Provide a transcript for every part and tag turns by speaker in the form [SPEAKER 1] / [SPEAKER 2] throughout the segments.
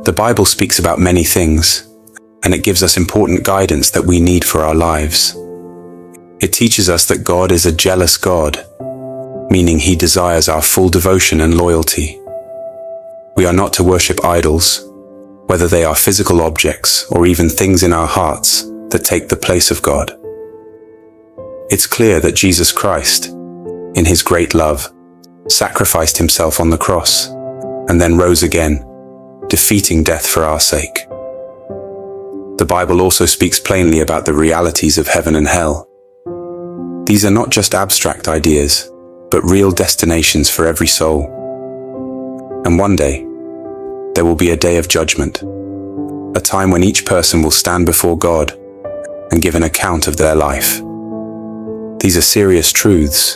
[SPEAKER 1] The Bible speaks about many things, and it gives us important guidance that we need for our lives. It teaches us that God is a jealous God, meaning He desires our full devotion and loyalty. We are not to worship idols, whether they are physical objects or even things in our hearts that take the place of God. It's clear that Jesus Christ, in His great love, sacrificed Himself on the cross and then rose again, defeating death for our sake. The Bible also speaks plainly about the realities of heaven and hell. These are not just abstract ideas, but real destinations for every soul. And one day, there will be a day of judgment, a time when each person will stand before God and give an account of their life. These are serious truths,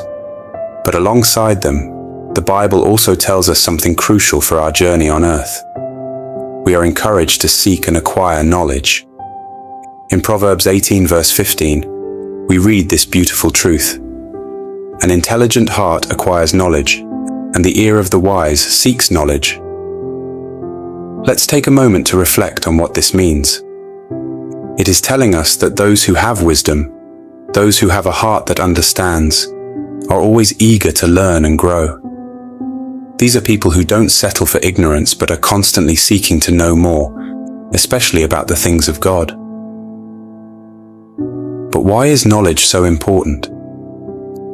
[SPEAKER 1] but alongside them, the Bible also tells us something crucial for our journey on earth. We are encouraged to seek and acquire knowledge. In Proverbs 18 verse 15, we read this beautiful truth. An intelligent heart acquires knowledge, and the ear of the wise seeks knowledge. Let's take a moment to reflect on what this means. It is telling us that those who have wisdom, those who have a heart that understands, are always eager to learn and grow. These are people who don't settle for ignorance but are constantly seeking to know more, especially about the things of God. But why is knowledge so important?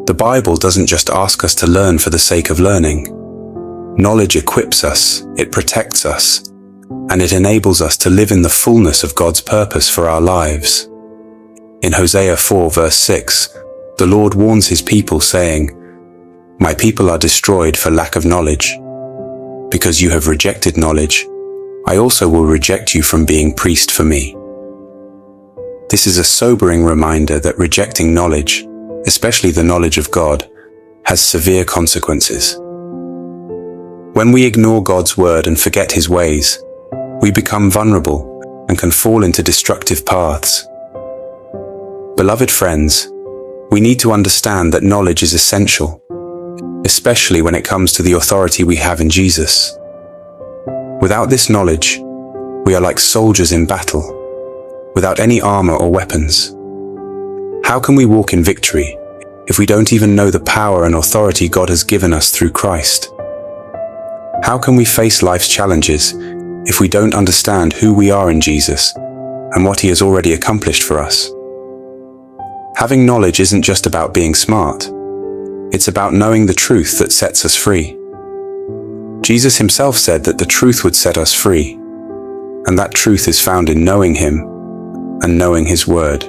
[SPEAKER 1] The Bible doesn't just ask us to learn for the sake of learning. Knowledge equips us, it protects us, and it enables us to live in the fullness of God's purpose for our lives. In Hosea 4 verse 6, the Lord warns His people saying, "My people are destroyed for lack of knowledge. Because you have rejected knowledge, I also will reject you from being priest for me." This is a sobering reminder that rejecting knowledge, especially the knowledge of God, has severe consequences. When we ignore God's word and forget His ways, we become vulnerable and can fall into destructive paths. Beloved friends, we need to understand that knowledge is essential, especially when it comes to the authority we have in Jesus. Without this knowledge, we are like soldiers in battle, without any armor or weapons. How can we walk in victory if we don't even know the power and authority God has given us through Christ? How can we face life's challenges if we don't understand who we are in Jesus and what He has already accomplished for us? Having knowledge isn't just about being smart. It's about knowing the truth that sets us free. Jesus Himself said that the truth would set us free, and that truth is found in knowing Him and knowing His word.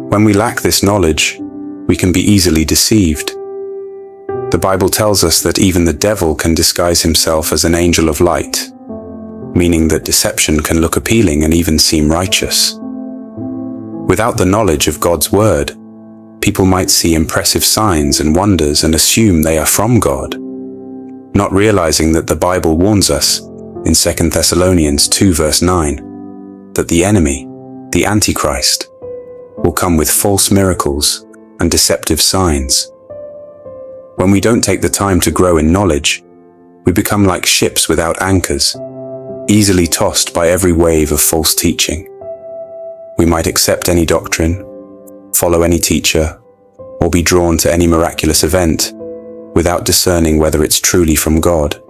[SPEAKER 1] When we lack this knowledge, we can be easily deceived. The Bible tells us that even the devil can disguise himself as an angel of light, meaning that deception can look appealing and even seem righteous. Without the knowledge of God's word, people might see impressive signs and wonders and assume they are from God, not realizing that the Bible warns us in 2 Thessalonians 2 verse 9 that the enemy, the Antichrist, will come with false miracles and deceptive signs. When we don't take the time to grow in knowledge, we become like ships without anchors, easily tossed by every wave of false teaching. We might accept any doctrine, follow any teacher, or be drawn to any miraculous event without discerning whether it's truly from God.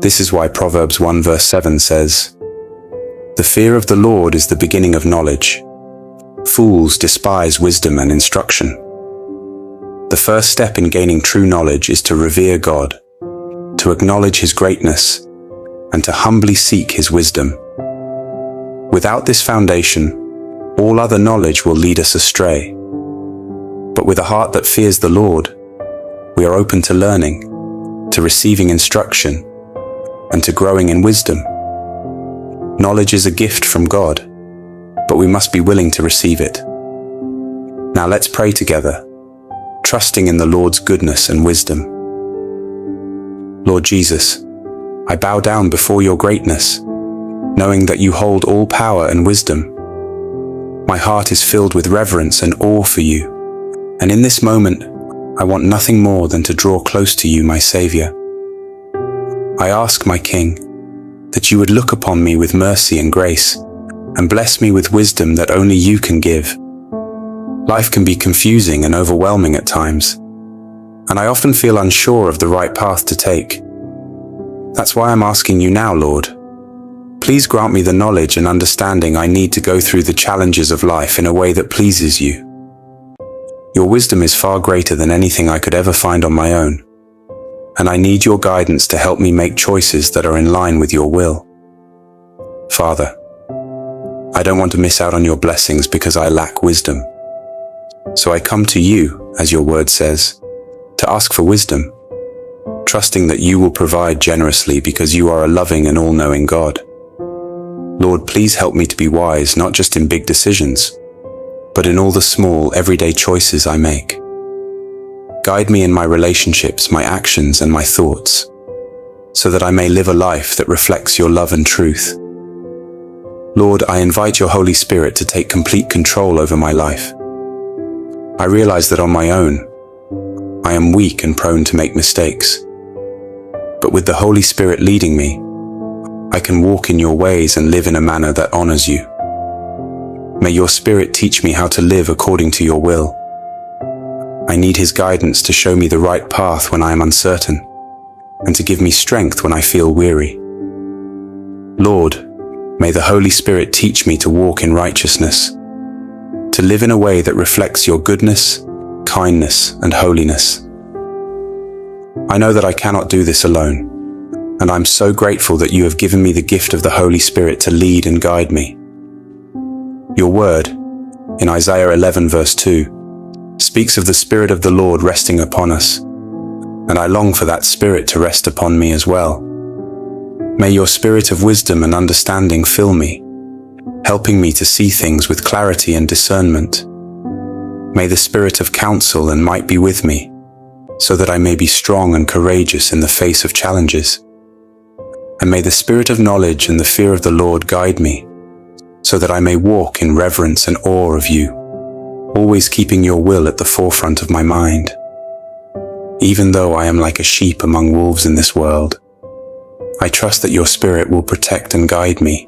[SPEAKER 1] This is why Proverbs 1 verse 7 says, "The fear of the Lord is the beginning of knowledge. Fools despise wisdom and instruction." The first step in gaining true knowledge is to revere God, to acknowledge His greatness, and to humbly seek His wisdom. Without this foundation, all other knowledge will lead us astray. But with a heart that fears the Lord, we are open to learning, to receiving instruction, and to growing in wisdom. Knowledge is a gift from God, but we must be willing to receive it. Now let's pray together, trusting in the Lord's goodness and wisdom. Lord Jesus, I bow down before your greatness, knowing that you hold all power and wisdom. My heart is filled with reverence and awe for you, and in this moment, I want nothing more than to draw close to you, my Savior. I ask, my King, that you would look upon me with mercy and grace, and bless me with wisdom that only you can give. Life can be confusing and overwhelming at times, and I often feel unsure of the right path to take. That's why I'm asking you now, Lord. Please grant me the knowledge and understanding I need to go through the challenges of life in a way that pleases you. Your wisdom is far greater than anything I could ever find on my own, and I need your guidance to help me make choices that are in line with your will. Father, I don't want to miss out on your blessings because I lack wisdom. So I come to you, as your word says, to ask for wisdom, trusting that you will provide generously because you are a loving and all-knowing God. Lord, please help me to be wise, not just in big decisions, but in all the small, everyday choices I make. Guide me in my relationships, my actions, and my thoughts, so that I may live a life that reflects your love and truth. Lord, I invite your Holy Spirit to take complete control over my life. I realize that on my own, I am weak and prone to make mistakes. But with the Holy Spirit leading me, I can walk in your ways and live in a manner that honors you. May your Spirit teach me how to live according to your will. I need his guidance to show me the right path when I am uncertain, and to give me strength when I feel weary. Lord, may the Holy Spirit teach me to walk in righteousness, to live in a way that reflects your goodness, kindness, and holiness. I know that I cannot do this alone, and I'm so grateful that you have given me the gift of the Holy Spirit to lead and guide me. Your word, in Isaiah 11 verse 2, speaks of the Spirit of the Lord resting upon us, and I long for that Spirit to rest upon me as well. May your Spirit of wisdom and understanding fill me, helping me to see things with clarity and discernment. May the Spirit of counsel and might be with me, so that I may be strong and courageous in the face of challenges. And may the Spirit of knowledge and the fear of the Lord guide me, so that I may walk in reverence and awe of you, always keeping your will at the forefront of my mind. Even though I am like a sheep among wolves in this world, I trust that your Spirit will protect and guide me,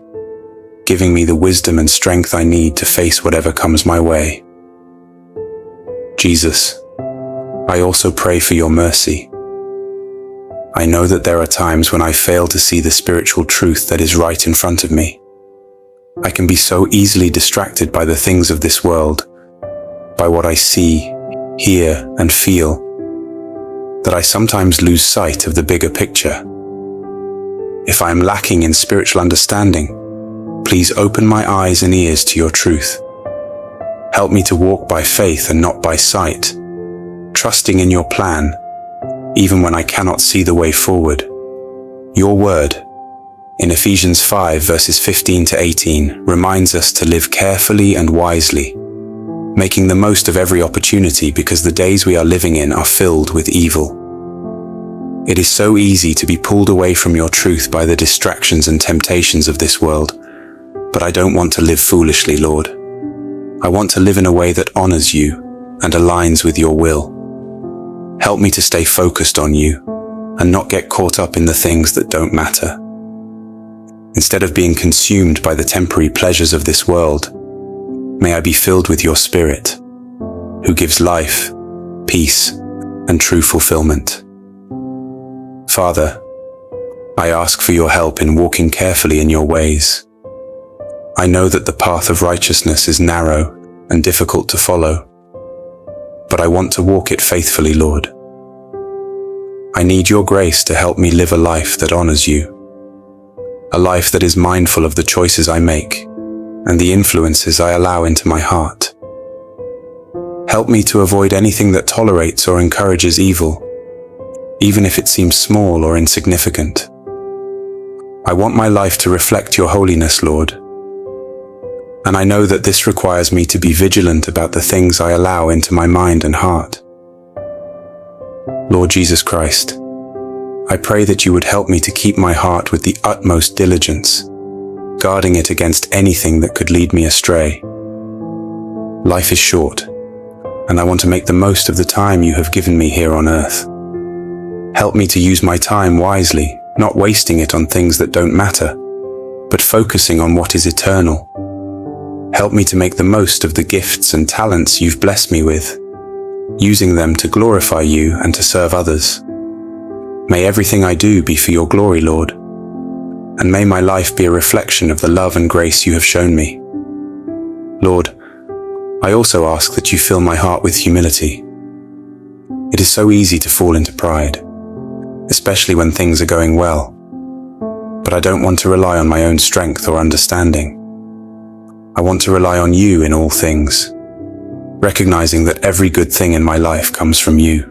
[SPEAKER 1] giving me the wisdom and strength I need to face whatever comes my way. Jesus, I also pray for your mercy. I know that there are times when I fail to see the spiritual truth that is right in front of me. I can be so easily distracted by the things of this world, by what I see, hear, and feel, that I sometimes lose sight of the bigger picture. If I am lacking in spiritual understanding, please open my eyes and ears to your truth. Help me to walk by faith and not by sight, trusting in your plan, even when I cannot see the way forward. Your word, in Ephesians 5 verses 15 to 18, reminds us to live carefully and wisely, making the most of every opportunity because the days we are living in are filled with evil. It is so easy to be pulled away from your truth by the distractions and temptations of this world, but I don't want to live foolishly, Lord. I want to live in a way that honors you and aligns with your will. Help me to stay focused on you and not get caught up in the things that don't matter. Instead of being consumed by the temporary pleasures of this world, may I be filled with your Spirit, who gives life, peace, and true fulfillment. Father, I ask for your help in walking carefully in your ways. I know that the path of righteousness is narrow and difficult to follow, but I want to walk it faithfully, Lord. I need your grace to help me live a life that honors you, a life that is mindful of the choices I make and the influences I allow into my heart. Help me to avoid anything that tolerates or encourages evil, even if it seems small or insignificant. I want my life to reflect your holiness, Lord, and I know that this requires me to be vigilant about the things I allow into my mind and heart. Lord Jesus Christ, I pray that you would help me to keep my heart with the utmost diligence, guarding it against anything that could lead me astray. Life is short, and I want to make the most of the time you have given me here on earth. Help me to use my time wisely, not wasting it on things that don't matter. but focusing on what is eternal. Help me to make the most of the gifts and talents you've blessed me with, using them to glorify you and to serve others. May everything I do be for your glory, Lord, and may my life be a reflection of the love and grace you have shown me. Lord, I also ask that you fill my heart with humility. It is so easy to fall into pride, especially when things are going well, but I don't want to rely on my own strength or understanding. I want to rely on you in all things, recognizing that every good thing in my life comes from you.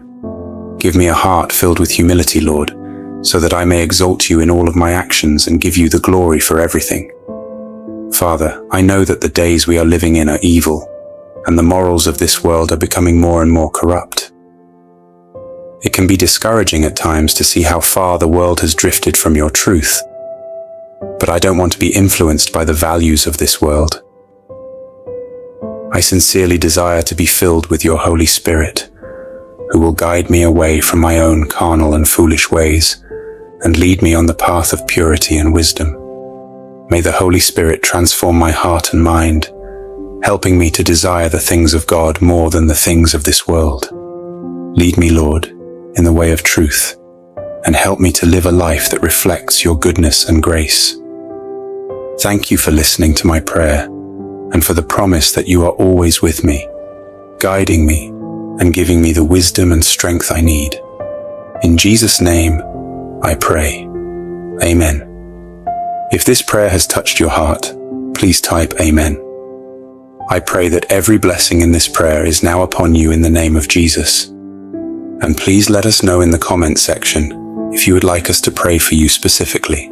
[SPEAKER 1] Give me a heart filled with humility, Lord, so that I may exalt you in all of my actions and give you the glory for everything. Father, I know that the days we are living in are evil, and the morals of this world are becoming more and more corrupt. It can be discouraging at times to see how far the world has drifted from your truth, but I don't want to be influenced by the values of this world. I sincerely desire to be filled with your Holy Spirit, who will guide me away from my own carnal and foolish ways and lead me on the path of purity and wisdom. May the Holy Spirit transform my heart and mind, helping me to desire the things of God more than the things of this world. Lead me, Lord, in the way of truth, and help me to live a life that reflects your goodness and grace. Thank you for listening to my prayer, and for the promise that you are always with me, guiding me and giving me the wisdom and strength I need. In Jesus' name, I pray. Amen. If this prayer has touched your heart, please type Amen. I pray that every blessing in this prayer is now upon you in the name of Jesus. And please let us know in the comment section if you would like us to pray for you specifically.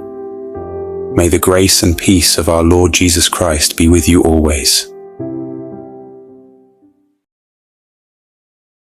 [SPEAKER 1] May the grace and peace of our Lord Jesus Christ be with you always.